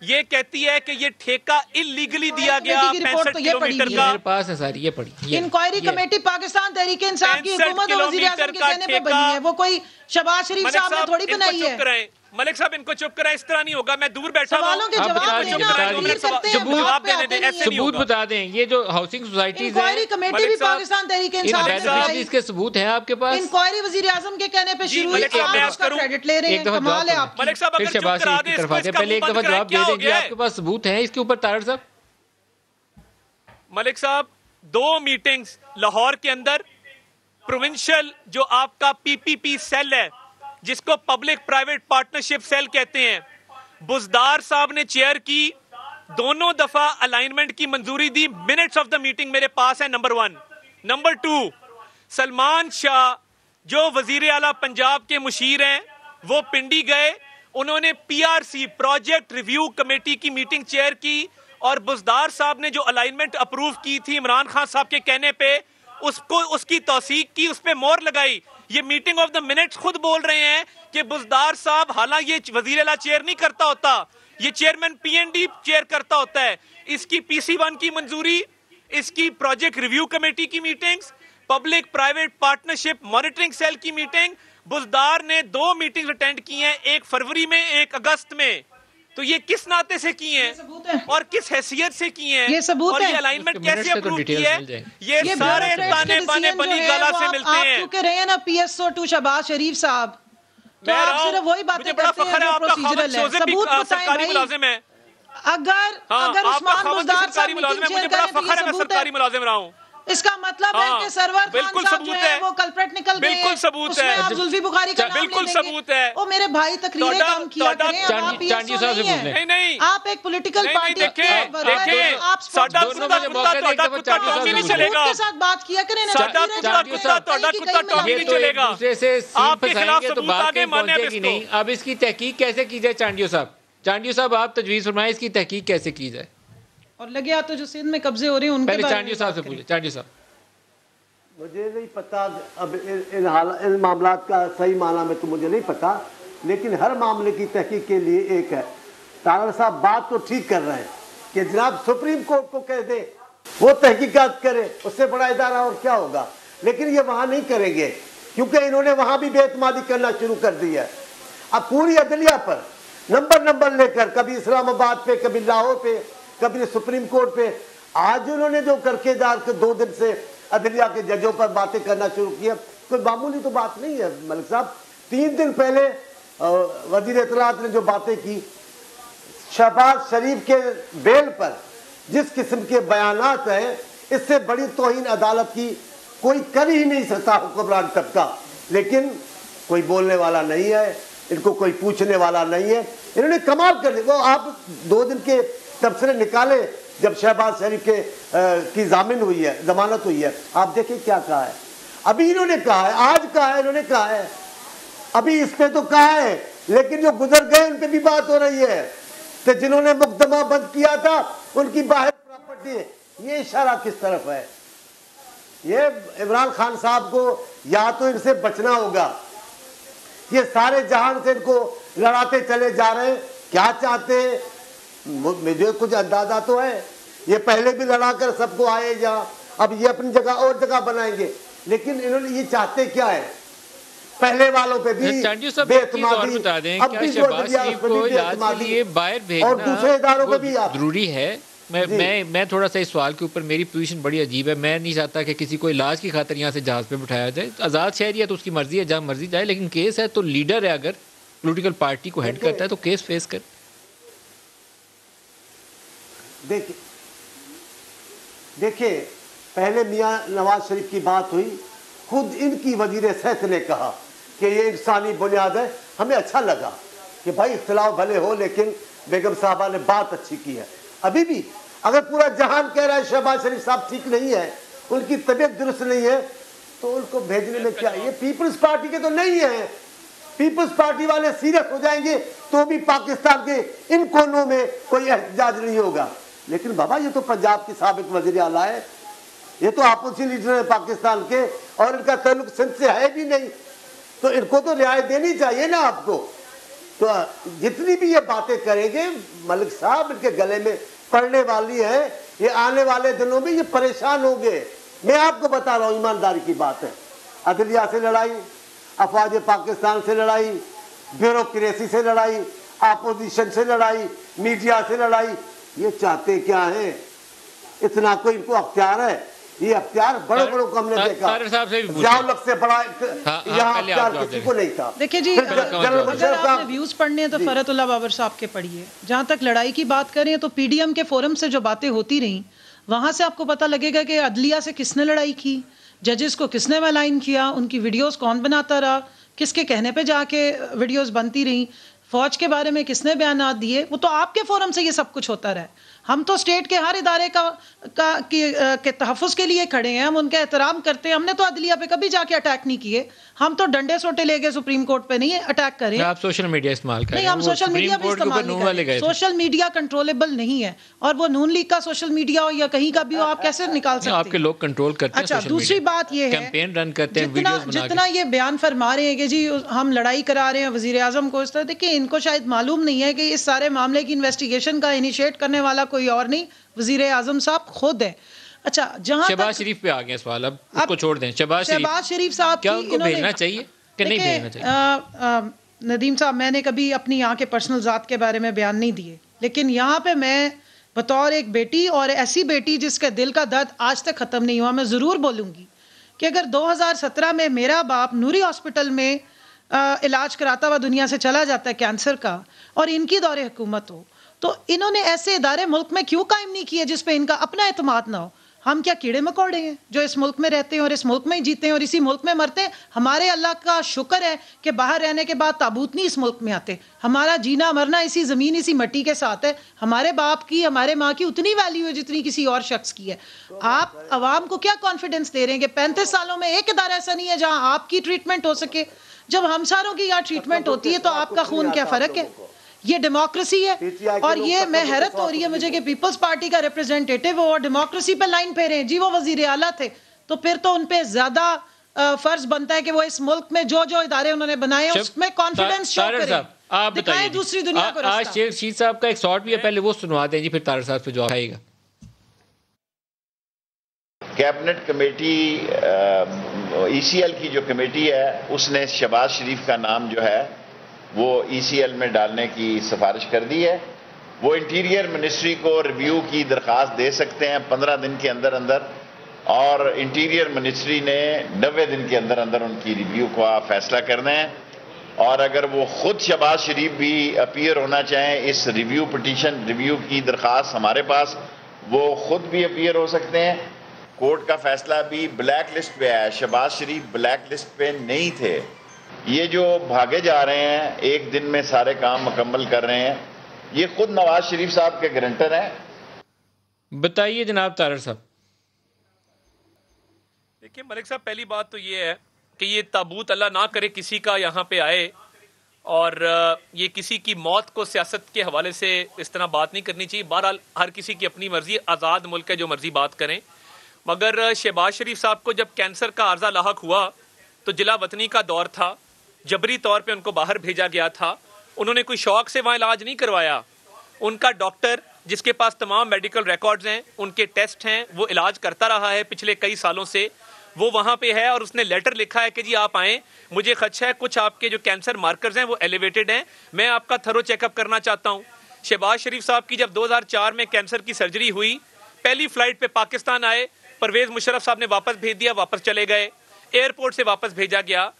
ये कहती है कि ये ठेका इलीगली दिया गया 65 किलोमीटर का। मेरे पास है सारी, ये पढ़ी। इंक्वायरी कमेटी पाकिस्तान तहरीक इंसाफ की हुकूमत और वजीर आज़म के कहने पे बनी है, वो कोई शहबाज शरीफ साहब ने थोड़ी बनाई है। मलिक साहब इनको चुप कराएं, इस तरह नहीं होगा। मैं दूर बैठा हूं, सबूत बता दें। ये जो हाउसिंग सोसाइटीज इंक्वायरी कमेटी भी पाकिस्तान तहरीक इंसाफ इसके सबूत हैं आपके पास? इंक्वायरी वजीर आजम के कहने पे शुरू हुई, आप उसका क्रेडिट ले रहे हैं, कमाल है आपकी। मलिक साहब अगर चुप करा दें इसको, पहले एक दफा जवाब दे देंगे, आपके पास सबूत है इसके ऊपर? तारिक साहब, मलिक साहब 2 मीटिंग्स लाहौर के अंदर, प्रोविंशियल जो आपका पीपीपी सेल है जिसको पब्लिक प्राइवेट पार्टनरशिप सेल कहते हैं, बुजदार साहब ने चेयर की, दोनों दफा अलाइनमेंट की मंजूरी दी। मिनट्स ऑफ द मीटिंग मेरे पास है, नंबर 1। नंबर 2, सलमान शाह जो वजीर आला पंजाब के मुशीर हैं, वो पिंडी गए, उन्होंने पीआरसी प्रोजेक्ट रिव्यू कमेटी की मीटिंग चेयर की और बुजदार साहब ने जो अलाइनमेंट अप्रूव की थी इमरान खान साहब के कहने पे, उसको उसकी तौसीक की, उस पे मोहर लगाई। ये मीटिंग ऑफ द मिनट्स खुद बोल रहे हैं कि बुजदार साहब, हालांकि ये वजीर आला चेयर नहीं करता होता, ये चेयरमैन पीएनडी चेयर करता होता है, इसकी PC1 की मंजूरी, इसकी प्रोजेक्ट रिव्यू कमेटी की meetings, public private partnership monitoring cell की मीटिंग, बुजदार ने 2 मीटिंग अटेंड की हैं, 1 फरवरी में, 1 अगस्त में। तो ये किस नाते से की हैं और किस हैसियत से की हैं, ये सबूत और है। ये अलाइनमेंट कैसे अप्रूव की है, ये सारे ताने बाने बनी गाला से मिलते हैं। आप रहे हैं ना PSO2 शहबाज शरीफ साहब, तो आप सिर्फ वही बातें करते हैं जो प्रोसीजरल है। सबूत सरकारी मुलाजिम है। अगर उस्मान बुजदार सरकारी मुलाजिम है, मुझे बड़ा फख्र है मैं सरकारी मुलाजिम रहा हूं। इसका मतलब है कि सरवर खान साहब जो है वो कल्प्रेट निकल गए। बिल्कुल सबूत है। आप जुल्फी बुखारी का नाम बिल्कुल सबूत है। ओ मेरे भाई, तकरीरें कम किया करें, आप PSO नहीं है। नहीं, आप एक पॉलिटिकल पार्टी देखिए आप साडा कुत्ता टॉमी नहीं चलेगा, के साथ बात किया करें ना। साडा कुत्ता टॉमी नहीं चलेगा। आपके खिलाफ तो बात पहुंचेगी नहीं। अब इसकी तहकीक कैसे की जाए? चांडियो साहब, चांडियो साहब आप तजवीज़ फरमाएं, इसकी तहकीक कैसे की जाए? और लगे हाथ तो जो सिंध में कब्जे हो रहे हैं उनके पहले चांडियो साहब से पूछे। चांडियो साहब, मुझे नहीं पता अब इन मामलात का सही माना में तो मुझे नहीं पता, लेकिन हर मामले की तहकीक के लिए एक है। तारड़ साहब बात तो ठीक कर रहे हैं कि जनाब सुप्रीम कोर्ट को कह दे वो तहकीकात करे, उससे बड़ा इदारा और क्या होगा, लेकिन ये वहाँ नहीं करेंगे क्योंकि इन्होंने वहाँ भी बेतमादी करना शुरू कर दी है। अब पूरी अदलिया पर नंबर लेकर, कभी इस्लामाबाद पे, कभी लाहौर पे, कभी सुप्रीम कोर्ट पे, आज उन्होंने जो करके 2 दिन से अदलिया के जजों पर बातें करना शुरू किया, कोई मामूली तो बात नहीं है मलिक साहब। 3 दिन पहले वजीर इत्तलात ने जो बातें की, शहबाज शरीफ के बेल पर जिस किस्म के बयानात हैं, इससे बड़ी तौहीन अदालत की कोई कर ही नहीं सकता हुक्मरान तबका। लेकिन कोई बोलने वाला नहीं है, इनको कोई पूछने वाला नहीं है। इन्होंने कमाल कर दिया। वो आप 2 दिन के तबसरे निकाले जब शहबाज शरीफ के की जामिन हुई है, जमानत हुई है, आप देखिए क्या कहा है। अभी इन्होंने कहा है, आज कहा है, इन्होंने कहा है, अभी इस पे तो कहा है, लेकिन जो गुजर गए उन पे भी बात हो रही है। तो जिन्होंने मुकदमा बंद किया था उनकी बाहर प्रॉपर्टी है। ये इशारा किस तरफ है? ये इमरान खान साहब को या तो इनसे बचना होगा, ये सारे जहान से इनको लड़ाते चले जा रहे हैं। क्या चाहते हैं मुझे कुछ अंदाजा तो है, ये पहले भी लड़ाकर सबको आए जहाँ, अब ये अपनी जगह और जगह बनाएंगे, लेकिन इन्होंने ये चाहते क्या है? पहले वालों पे भी बेइत्मादी, अब भी बेइत्मादी, और दूसरे इदारों पे भी जरूरी है। मैं थोड़ा सा इस सवाल के ऊपर, मेरी पोजीशन बड़ी अजीब है। मैं नहीं चाहता कि किसी को इलाज की खातिर यहाँ से जहाज पे बिठाया जाए। आज़ाद शहरी है तो उसकी मर्जी है, जहाँ मर्जी जाए, लेकिन केस है तो लीडर है, अगर पॉलिटिकल पार्टी को हेड करता है तो केस फेस कर। देखिए पहले मियाँ नवाज शरीफ की बात हुई, खुद इनकी वजीर सेहत ने कहा कि ये इंसानी बुनियाद है। हमें अच्छा लगा कि भाई इख्तिलाफ भले हो लेकिन बेगम साहबा ने बात अच्छी की है। अभी भी अगर पूरा जहान कह रहा है शहबाज शरीफ साहब ठीक नहीं है, उनकी तबीयत दुरुस्त नहीं है, तो उनको भेजने में क्या? ये पीपल्स पार्टी के तो नहीं है। पीपल्स पार्टी वाले सीरियस हो जाएंगे तो भी पाकिस्तान के इन कोनों में कोई एहतजाज नहीं होगा। लेकिन बाबा ये तो पंजाब की साबिक वजीर आला है, ये तो आपूसी लीडर है पाकिस्तान के, और इनका ताल्लुक सिंध से है भी नहीं, तो इनको तो रियायत देनी चाहिए ना आपको। तो जितनी भी ये बातें करेंगे मलिक साहब, इनके गले में पड़ने वाली है। ये आने वाले दिनों में ये परेशान होंगे। मैं आपको बता रहा हूँ, ईमानदारी की बात है। अदलिया से लड़ाई, अफवाज पाकिस्तान से लड़ाई, ब्यूरोक्रेसी से लड़ाई, अपोजिशन से लड़ाई, मीडिया से लड़ाई, ये चाहते क्या है? इतना कोई इनको अख्तियार है? ये अख्तियार बड़े बड़ों को हमने देखा, ज़ियाउल-हक से बड़ा यहाँ अख्तियार किसी को नहीं था। देखिए जी, अगर आपने व्यूज पढ़ने हैं तो फरतुल्लाह बाबर साहब के पढ़िए। जहाँ तक लड़ाई की बात करें तो पीडीएम के फोरम से जो बातें होती रहीं, वहाँ से आपको पता लगेगा कि अदलिया से किसने लड़ाई की, जजेस को किसने अलाइन किया, उनकी वीडियोस कौन बनाता रहा, किसके कहने पे जाके वीडियोस बनती रहीं, फौज के बारे में किसने बयानात दिए, वो तो आपके फोरम से ये सब कुछ होता रहा। हम तो स्टेट के हर इदारे के तहफ़्फ़ुज़ के लिए खड़े हैं, हम उनका एहतराम करते हैं। हमने तो अदलिया पे कभी जाके अटैक नहीं किए, हम तो डंडे सोटे ले गए सुप्रीम कोर्ट पे नहीं अटैक करें। आप सोशल मीडिया इस्तेमाल करें, नहीं हम सोशल मीडिया भी इस्तेमाल नहीं करें। सोशल मीडिया कंट्रोलेबल नहीं है, और वो नून लीग का सोशल मीडिया हो या कहीं का भी हो, आप कैसे निकाल सकते हैं? आपके लोग कंट्रोल करते हैं। अच्छा, दूसरी बात ये है, कैंपेन रन करते हैं, जितना ये बयान फरमा रहे हैं कि जी हम लड़ाई करा रहे हैं वजीर आजम को, इस तरह देखिए इनको शायद मालूम नहीं है कि इस सारे मामले की इन्वेस्टिगेशन का इनिशिएट करने वाला कोई और नहीं, वजीर आजम साहब खुद है। अच्छा, जहां शहबाज शरीफ पे आ गया सवाल, अब उसको छोड़ दें। शहबाज शरीफ साहब क्या उनको भेजना चाहिए कि नहीं भेजना चाहिए? नदीम साहब, मैंने कभी अपनी यहाँ के पर्सनल ज़ात के बारे में बयान नहीं दिए, लेकिन यहाँ पे मैं बतौर एक बेटी, और ऐसी बेटी जिसके दिल का दर्द आज तक ख़त्म नहीं हुआ, मैं ज़रूर बोलूँगी कि अगर 2017 में मेरा बाप नूरी हॉस्पिटल में इलाज कराता हुआ दुनिया से चला जाता है कैंसर का, और इनकी दौरे हुकूमत हो, तो इन्होंने ऐसे इदारे मुल्क में क्यों कायम नहीं किए जिस पे इनका अपना एतमाद ना हो? हम क्या कीड़े मकोड़े हैं जो इस मुल्क में रहते हैं और इस मुल्क में ही जीते हैं और इसी मुल्क में मरते हैं? हमारे अल्लाह का शुक्र है कि बाहर रहने के बाद ताबूत नहीं इस मुल्क में आते। हमारा जीना मरना इसी ज़मीन, इसी मिट्टी के साथ है। हमारे बाप की, हमारे माँ की उतनी वैल्यू है जितनी किसी और शख्स की है। आप अवाम को क्या कॉन्फिडेंस दे रहे हैं कि 35 सालों में एक इदारा ऐसा नहीं है जहाँ आपकी ट्रीटमेंट हो सके? जब हम सारों की यहाँ ट्रीटमेंट होती है तो आपका खून क्या फ़र्क है? ये डेमोक्रेसी है। और ये मैं हैरत हो रही है मुझे कि पीपल्स पार्टी का रिप्रेजेंटेटिव हो और डेमोक्रेसी पे लाइन फेरे। जी वो वजीर आला थे, तो फिर तो उन पे ज्यादा फर्ज बनता है कि वो इस मुल्क में जो जो इदारे उन्होंने बनाए उसमें कॉन्फिडेंस शो करें। आप बताइए दूसरी दुनिया को। आज शेख रशीद साहब का एक शॉट भी है, पहले वो सुनवा दें जी, फिर तारड़ साहब पे जवाब आएगा। कैबिनेट कमेटी ECL की जो कमेटी है उसने शहबाज शरीफ का नाम जो है वो ECL में डालने की सिफारिश कर दी है। वो इंटीरियर मिनिस्ट्री को रिव्यू की दरख्वास्त दे सकते हैं 15 दिन के अंदर अंदर, और इंटीरियर मिनिस्ट्री ने 90 दिन के अंदर अंदर उनकी रिव्यू का फैसला करना है। और अगर वो खुद शहबाज शरीफ भी अपीयर होना चाहें इस रिव्यू की दरख्वास्त हमारे पास, वो खुद भी अपीयर हो सकते हैं। कोर्ट का फैसला भी ब्लैक लिस्ट पे है, शहबाज शरीफ ब्लैक लिस्ट पे नहीं थे, ये जो भागे जा रहे हैं, एक दिन में सारे काम मुकम्मल कर रहे हैं, ये खुद नवाज शरीफ साहब के गारंटर हैं। बताइए जनाब तारड़ साहब। देखिए मलिक साहब, पहली बात तो ये है कि ये ताबूत अल्लाह ना करे किसी का यहाँ पे आए, और ये किसी की मौत को सियासत के हवाले से इस तरह बात नहीं करनी चाहिए। बहरहाल हर किसी की अपनी मर्जी, आज़ाद मुल्क है, जो मर्जी बात करें। मगर शहबाज शरीफ साहब को जब कैंसर का आर्जा लाहक हुआ तो जिला वतनी का दौर था, जबरी तौर पे उनको बाहर भेजा गया था। उन्होंने कोई शौक से वहाँ इलाज नहीं करवाया। उनका डॉक्टर जिसके पास तमाम मेडिकल रिकॉर्ड्स हैं, उनके टेस्ट हैं, वो इलाज करता रहा है पिछले कई सालों से, वो वहाँ पे है और उसने लेटर लिखा है कि जी आप आएँ, मुझे खदशा है कुछ आपके जो कैंसर मार्कर्स हैं वो एलिवेटेड हैं, मैं आपका थरो चेकअप करना चाहता हूँ। शहबाज शरीफ साहब की जब 2004 में कैंसर की सर्जरी हुई, पहली फ्लाइट पे पाकिस्तान आए, परवेज़ मुशर्रफ साहब ने वापस भेज दिया, वापस चले गए, एयरपोर्ट से वापस भेजा गया।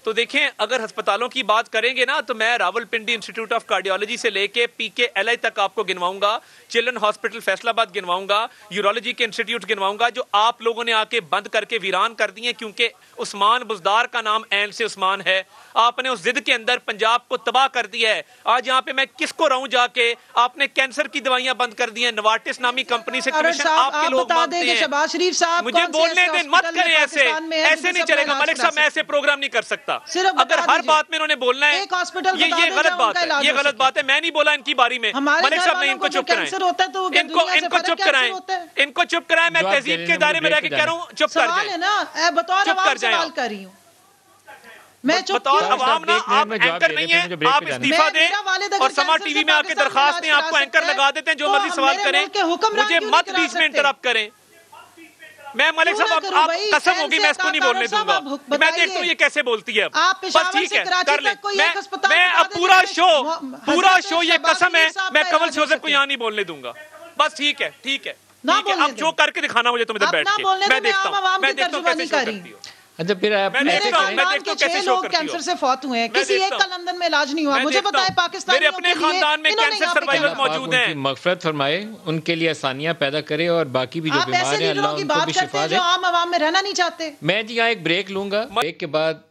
तो देखें, अगर अस्पतालों की बात करेंगे ना तो मैं रावलपिंडी इंस्टीट्यूट ऑफ कार्डियोलॉजी से लेके PKLI तक आपको गिनवाऊंगा, चिल्ड्रन हॉस्पिटल फैसलाबाद गिनवाऊंगा, यूरोलॉजी के इंस्टीट्यूट गिनवाऊंगा, जो आप लोगों ने आके बंद करके वीरान कर दिए, क्योंकि उस्मान बुजदार का नाम ऐन से उस्मान है। आपने उस जिद के अंदर पंजाब को तबाह कर दिया है। आज यहाँ पे मैं किसको रहूं जाके, आपने कैंसर की दवाइयां बंद कर दी हैं, नवाटिस नामी कंपनी से कमीशन आपके लोग मांगते हैं। शहबाज शरीफ साहब मुझे बोलने दें, मत करें ऐसे, ऐसे नहीं चलेगा मलिक साहब, मैं ऐसे प्रोग्राम नहीं कर सकता। अगर हर बात में इन्होंने बोलना है, ये गलत बात है, ये गलत बात है। मैं नहीं बोला इनकी बारी में। मलिक साहब नहीं, इनको चुप कराएं, इनको चुप कराएं, इनको चुप कराएं। मैं तहजीब के दायरे में रह के कह रहा हूँ, चुप कर जाएं, चुप कर जाएं। मैं बतौर अवाम ना, आप एंकर नहीं है, आप इस्तीफा दें और समा टीवी में आके दरखास्त दें, आपको एंकर लगा देते हैं, जो मर्जी सवाल करें, मुझे मत बीच में इंटरप्ट करें। मैं मलिक साहब, आप कसम होगी मैं इसको नहीं बोलने दूंगा। मैं देखता हूँ ये कैसे बोलती है। बस ठीक है, कर ले। मैं अब पूरा शो ये कसम है, मैं कंवल जोसेफ को यहाँ नहीं बोलने दूंगा। बस ठीक है, ठीक है, ठीक है। अब जो करके दिखाना मुझे, तुम इधर बैठ के, मैं देखता हूँ कैसे शो करती हो। अच्छा, फिर छह लोग कैंसर से फौत हुए हैं, किसी एक का लंदन में इलाज नहीं हुआ। मुझे पता है पाकिस्तान मेरे अपने खानदान में कैंसर सर्वाइवर मौजूद हैं। मगफरत फरमाए, उनके लिए आसानियां पैदा करे और बाकी भी जो बीमार हैं अल्लाह उनको भी शिफा दे, जो आम आवाम में रहना नहीं चाहते। मैं जी यहाँ एक ब्रेक लूंगा। ब्रेक के बाद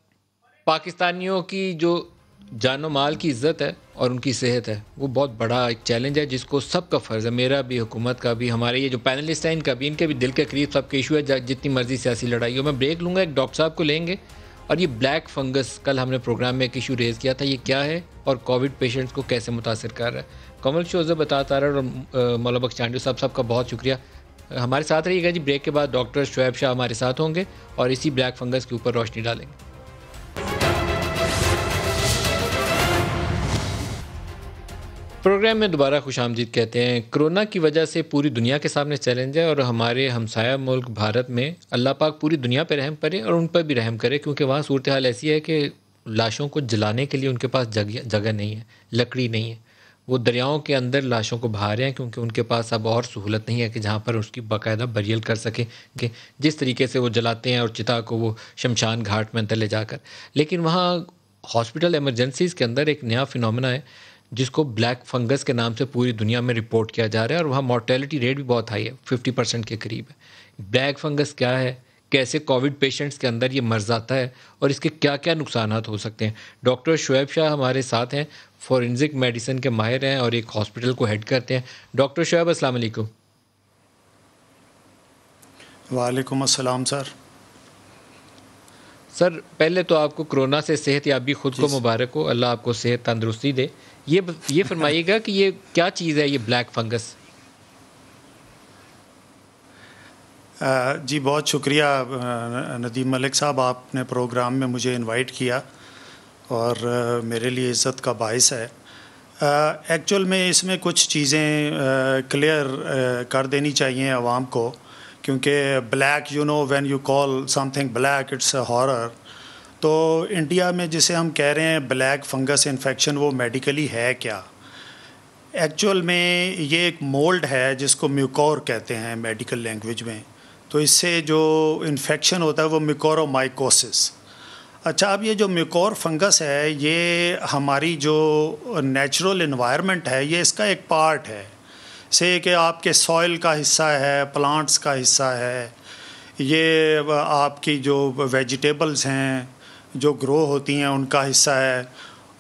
पाकिस्तानियों की जो जानो माल की इज्जत है और उनकी सेहत है, वो बहुत बड़ा एक चैलेंज है जिसको सबका फ़र्ज़ है, मेरा भी, हुकूमत का भी, हमारे ये जो पैनलिस्ट हैं इनका भी, इनके भी दिल के करीब सबके इशू है, जितनी मर्जी सियासी लड़ाई हो। मैं ब्रेक लूँगा, एक डॉक्टर साहब को लेंगे और ये ब्लैक फंगस, कल हमने प्रोग्राम में एक इशू रेज़ किया था, ये क्या है और कोविड पेशेंट्स को कैसे मुतासर कर रहा है। कमल शोज़ बताता रहा और मौलाना बख्श चांडियो साहब, सबका बहुत शुक्रिया। हमारे साथ रहिएगा जी। ब्रेक के बाद डॉक्टर शुएब शाह हमारे साथ होंगे और इसी ब्लैक फंगस के ऊपर रोशनी डालेंगे। प्रोग्राम में दोबारा खुशामदीद कहते हैं। कोरोना की वजह से पूरी दुनिया के सामने चैलेंज है और हमारे हमसाया मुल्क भारत में अल्लाह पाक पूरी दुनिया पर रहम करे और उन पर भी रहम करे, क्योंकि वहाँ सूरत हाल ऐसी है कि लाशों को जलाने के लिए उनके पास जगह नहीं है, लकड़ी नहीं है। वो दरियाओं के अंदर लाशों को बहा रहे हैं क्योंकि उनके पास अब और सहूलत नहीं है कि जहाँ पर उसकी बाकायदा बरियल कर सकें, कि जिस तरीके से वो जलाते हैं और चिता को वो शमशान घाट में अंदर ले जाकर। लेकिन वहाँ हॉस्पिटल एमरजेंसीज़ के अंदर एक नया फिनोमेना है जिसको ब्लैक फंगस के नाम से पूरी दुनिया में रिपोर्ट किया जा रहा है और वहाँ मॉर्टेलिटी रेट भी बहुत हाई है, 50% के करीब है। ब्लैक फंगस क्या है, कैसे कोविड पेशेंट्स के अंदर ये मर जाता है और इसके क्या क्या नुकसान हो सकते हैं। डॉक्टर शुएब शाह हमारे साथ हैं, फॉरेंसिक मेडिसिन के माहिर हैं और एक हॉस्पिटल को हेड करते हैं। डॉक्टर शुएब, अस्सलाम वालेकुम। वालेकुम अस्सलाम सर। सर, पहले तो आपको कोरोना से सेहत याबी खुद को मुबारक हो, अल्लाह आपको सेहत तंदुरुस्ती दे। ये फरमाइएगा कि ये क्या चीज़ है ये ब्लैक फंगस? जी बहुत शुक्रिया नदीम मलिक साहब, आपने प्रोग्राम में मुझे इनवाइट किया और मेरे लिए इज़्ज़त का बाइस है। एक्चुअल में इसमें कुछ चीज़ें क्लियर कर देनी चाहिए आवाम को, क्योंकि black when you call something black it's a horror. तो इंडिया में जिसे हम कह रहे हैं ब्लैक फंगस इन्फेक्शन, वो मेडिकली है क्या? एक्चुअल में ये एक मोल्ड है जिसको म्यूकोर कहते हैं मेडिकल लैंग्वेज में। तो इससे जो इन्फेक्शन होता है वो म्यूकोरोमाइकोसिस। अच्छा, अब ये जो म्यूकोर फंगस है ये हमारी जो नेचुरल इन्वायरमेंट है ये इसका एक पार्ट है, से कि आपके सॉइल का हिस्सा है, प्लांट्स का हिस्सा है, ये आपकी जो वेजिटेबल्स हैं, जो ग्रो होती हैं उनका हिस्सा है,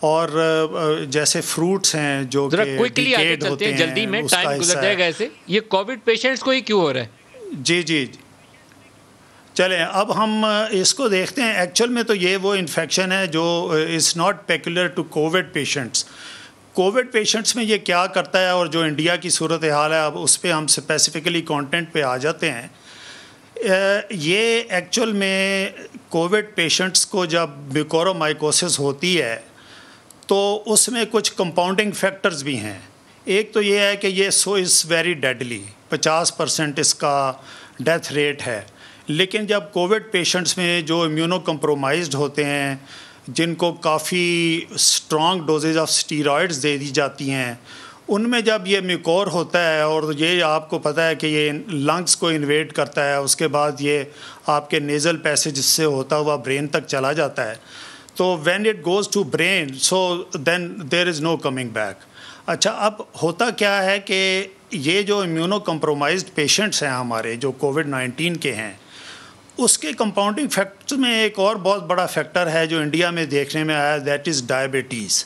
और जैसे फ्रूट्स हैं जो कि क्विकली आगे चलते हैं, जल्दी में टाइम गुजर जाएगा ऐसे। ये कोविड पेशेंट्स को ही क्यों हो रहा है? जी चलें, अब हम इसको देखते हैं। एक्चुअल में तो ये वो इन्फेक्शन है जो is not peculiar to Covid patients. Covid patients में ये क्या करता है और जो इंडिया की सूरत हाल है, अब उस पर हम स्पेसिफिकली कंटेंट पे आ जाते हैं। ये एक्चुअल में कोविड पेशेंट्स को जब म्यूकोरमाइकोसिस होती है तो उसमें कुछ कंपाउंडिंग फैक्टर्स भी हैं। एक तो ये है कि ये इज़ वेरी डेडली, 50% इसका डेथ रेट है। लेकिन जब कोविड पेशेंट्स में जो इम्यूनो कंप्रोमाइज्ड होते हैं, जिनको काफ़ी स्ट्रॉन्ग डोजेज ऑफ स्टीरॉइड्स दे दी जाती हैं, उनमें जब ये म्यूकोर होता है और ये आपको पता है कि ये लंग्स को इन्वेड करता है, उसके बाद ये आपके नेज़ल पैसेज से होता हुआ ब्रेन तक चला जाता है। तो when it goes to brain, so then there is no coming back. अच्छा, अब होता क्या है कि ये जो इम्यूनो कंप्रोमाइज्ड पेशेंट्स हैं हमारे, जो कोविड-19 के हैं, उसके कंपाउंडिंग फैक्टर्स में एक और बहुत बड़ा फैक्टर है जो इंडिया में देखने में आया, दैट इज़ डायबिटीज़।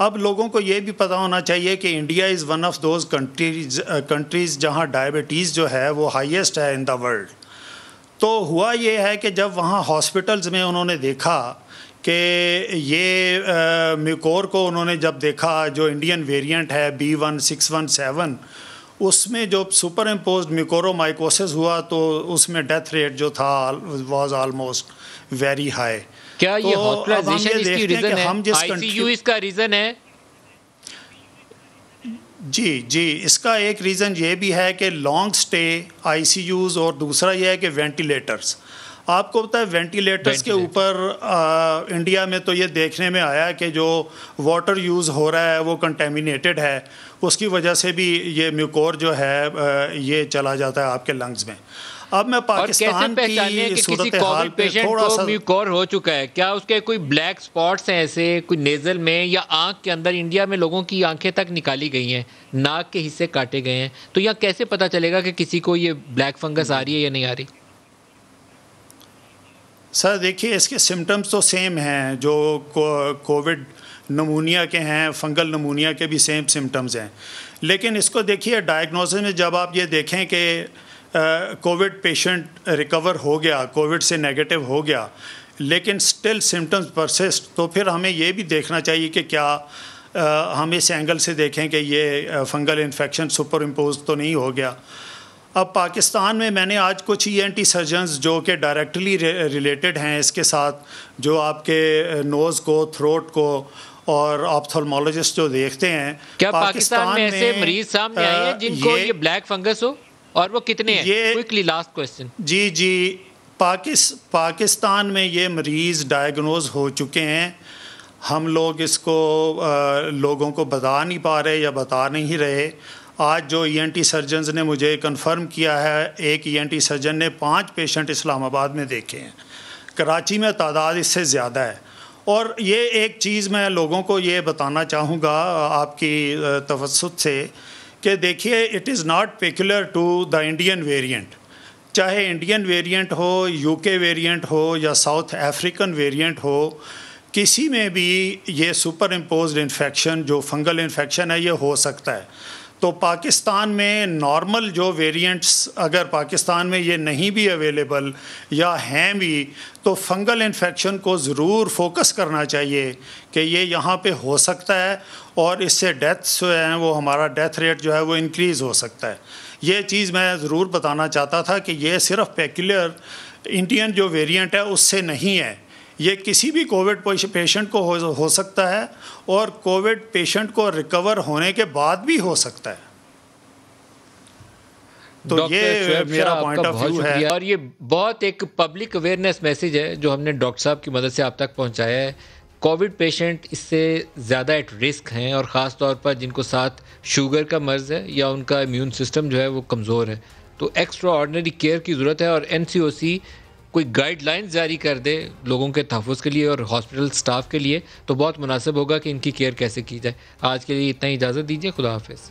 अब लोगों को ये भी पता होना चाहिए कि India is one of those countries जहाँ डायबिटीज़ जो है वो हाईएस्ट है इन द वर्ल्ड। तो हुआ ये है कि जब वहाँ हॉस्पिटल्स में उन्होंने देखा कि ये म्यूकोर को उन्होंने जब देखा, जो इंडियन वेरिएंट है B1617, उसमें जो सुपर इम्पोज्ड म्यूकोरोमाइकोसिस हुआ तो उसमें डेथ रेट जो था वाज ऑलमोस्ट वेरी हाई। क्या ये तो हॉस्पिटलाइजेशन इसकी रीजन है? हम जिस आईसीयू इसका रीजन है? जी, इसका एक रीज़न ये भी है कि लॉन्ग स्टे आईसीयूज़, और दूसरा ये है कि वेंटिलेटर्स। आपको पता है वेंटिलेटर्स के ऊपर इंडिया में तो ये देखने में आया कि जो वाटर यूज़ हो रहा है वो कंटेमिनेटेड है, उसकी वजह से भी ये म्यूकोर जो है ये चला जाता है आपके लंग्स में। अब मैं पाकिस्तान की सूरत हाल पे थोड़ा सा, म्यूकोर हो चुका है, क्या उसके कोई ब्लैक स्पॉट्स हैं ऐसे, कोई नेज़ल में या आँख के अंदर? इंडिया में लोगों की आंखें तक निकाली गई हैं, नाक के हिस्से काटे गए हैं, तो यहाँ कैसे पता चलेगा कि किसी को ये ब्लैक फंगस आ रही है या नहीं आ रही? सर देखिए, इसके सिम्टम्स तो सेम हैं, जो कोविड नमूनिया के हैं, फंगल नमूनिया के भी सेम सिम्टम्स हैं। लेकिन इसको देखिए डायग्नोसिस में जब आप ये देखें कि कोविड पेशेंट रिकवर हो गया, कोविड से नेगेटिव हो गया, लेकिन स्टिल सिम्टम्स परसिस्ट, तो फिर हमें ये भी देखना चाहिए कि क्या हम इस एंगल से देखें कि ये फंगल इन्फेक्शन सुपर इम्पोज तो नहीं हो गया। अब पाकिस्तान में मैंने आज कुछ ENT सर्जन्स जो कि डायरेक्टली रिलेटेड हैं इसके साथ, जो आपके नोज़ को, थ्रोट को और ऑप्थेल्मोलॉजिस्ट जो देखते हैं, क्या पाकिस्तान में ऐसे मरीज सामने आए हैं जिनको ये ब्लैक फंगस हो, और वो कितने हैं? Quickly last question. जी, पाकिस्तान में ये मरीज़ डायग्नोज हो चुके हैं। हम लोग इसको लोगों को बता नहीं पा रहे या बता नहीं रहे। आज जो ENT सर्जन्स ने मुझे कंफर्म किया है, एक ENT सर्जन ने 5 पेशेंट इस्लामाबाद में देखे हैं, कराची में तादाद इससे ज़्यादा है। और ये एक चीज़ मैं लोगों को ये बताना चाहूँगा आपकी तवज्जुह से कि देखिए, it is not peculiar to the Indian variant. चाहे इंडियन वेरिएंट हो, UK वेरिएंट हो या साउथ अफ्रीकन वेरिएंट हो, किसी में भी ये सुपर इम्पोज्ड इन्फेक्शन जो फंगल इन्फेक्शन है ये हो सकता है। तो पाकिस्तान में नॉर्मल जो वेरिएंट्स अगर पाकिस्तान में ये नहीं भी अवेलेबल या हैं भी, तो फंगल इन्फेक्शन को ज़रूर फोकस करना चाहिए कि ये यहाँ पे हो सकता है, और इससे डेथ्स जो हैं वो हमारा डेथ रेट जो है वो इंक्रीज़ हो सकता है। ये चीज़ मैं ज़रूर बताना चाहता था कि ये सिर्फ पेक्युलर इंडियन जो वेरिएंट है उससे नहीं है, ये किसी भी कोविड पेशेंट को हो सकता है, और कोविड पेशेंट को रिकवर होने के बाद भी हो सकता है। तो ये मेरा पॉइंट ऑफ व्यू है, और ये बहुत एक पब्लिक अवेयरनेस मैसेज है जो हमने डॉक्टर साहब की मदद से आप तक पहुंचाया है। कोविड पेशेंट इससे ज़्यादा एट रिस्क हैं, और ख़ास तौर पर जिनको साथ शुगर का मर्ज़ है या उनका इम्यून सिस्टम जो है वो कमज़ोर है, तो एक्स्ट्रा ऑर्डिनरी केयर की ज़रूरत है। और NCOC कोई गाइडलाइंस जारी कर दे लोगों के तहफ़्फ़ुज़ के लिए और हॉस्पिटल स्टाफ के लिए, तो बहुत मुनासिब होगा कि इनकी केयर कैसे की जाए। आज के लिए इतना ही, इजाज़त दीजिए, खुदा हाफ़िज़।